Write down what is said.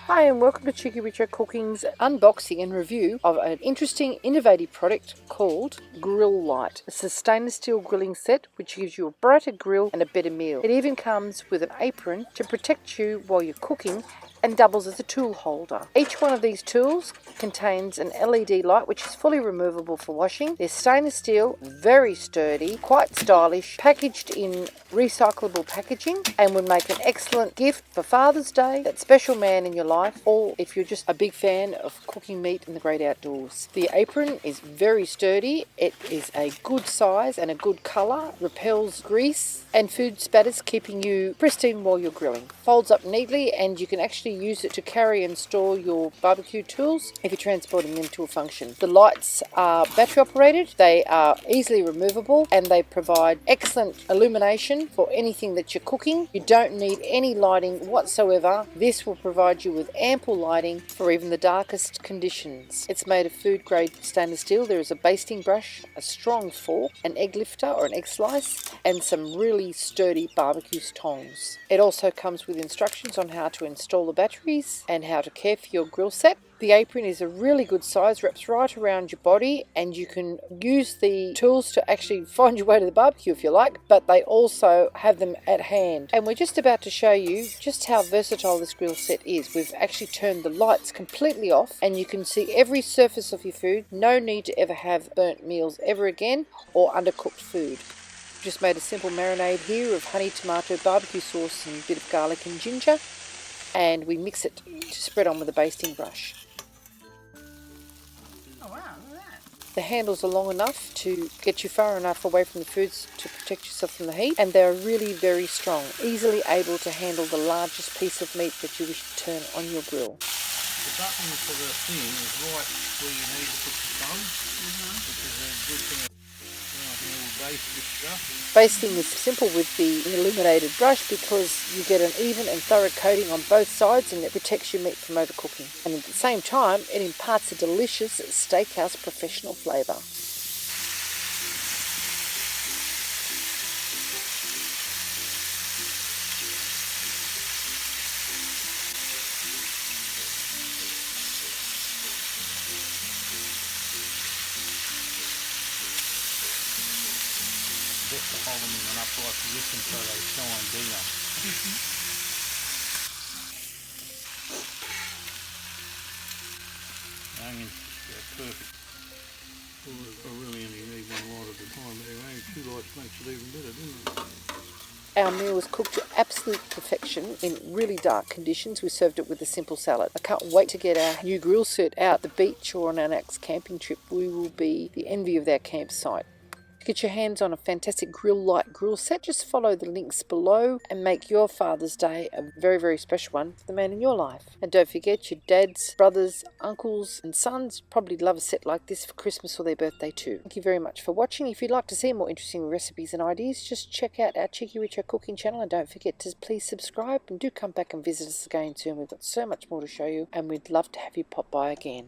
Hi and welcome to Chickyricho Cooking's unboxing and review of an interesting, innovative product called Grill Light. It's a stainless steel grilling set which gives you a brighter grill and a better meal. It even comes with an apron to protect you while you're cooking and doubles as a tool holder. Each one of these tools contains an LED light which is fully removable for washing. They're stainless steel, very sturdy, quite stylish, packaged in recyclable packaging, and would make an excellent gift for Father's Day, that special man in your life, or if you're just a big fan of cooking meat in the great outdoors. The apron is very sturdy. It is a good size and a good colour, repels grease and food spatters, keeping you pristine while you're grilling. Folds up neatly and you can actually use it to carry and store your barbecue tools if you're transporting them to a function. The lights are battery operated, they are easily removable, and they provide excellent illumination for anything that you're cooking. You don't need any lighting whatsoever. This will provide you with ample lighting for even the darkest conditions. It's made of food grade stainless steel. There is a basting brush, a strong fork, an egg lifter or an egg slice, and some really sturdy barbecue tongs. It also comes with instructions on how to install the batteries and how to care for your grill set. The apron is a really good size, wraps right around your body, and you can use the tools to actually find your way to the barbecue if you like, but they also have them at hand. And we're just about to show you just how versatile this grill set is. We've actually turned the lights completely off and you can see every surface of your food. No need to ever have burnt meals ever again or undercooked food. Just made a simple marinade here of honey, tomato, barbecue sauce and a bit of garlic and ginger, and we mix it to spread on with a basting brush. The handles are long enough to get you far enough away from the foods to protect yourself from the heat, and they're really very strong, easily able to handle the largest piece of meat that you wish to turn on your grill. The button for the thing is right where you need to put the thumb, which is a good thing. Basting is simple with the illuminated brush because you get an even and thorough coating on both sides, and it protects your meat from overcooking. And at the same time, it imparts a delicious steakhouse professional flavour. Best to hold them in an upright position so they shine down. The onions are perfect. I really only need one light at a time, but only two lights makes it even better, doesn't it? Our meal was cooked to absolute perfection in really dark conditions. We served it with a simple salad. I can't wait to get our new grill set out at the beach or on our next camping trip. We will be the envy of their campsite. To get your hands on a fantastic Grill Light grill set, just follow the links below and make your Father's Day a very, very special one for the man in your life. And don't forget, your dads, brothers, uncles and sons probably love a set like this for Christmas or their birthday too. Thank you very much for watching. If you'd like to see more interesting recipes and ideas, just check out our Chickyricho cooking channel, and don't forget to please subscribe, and do come back and visit us again soon. We've got so much more to show you and we'd love to have you pop by again.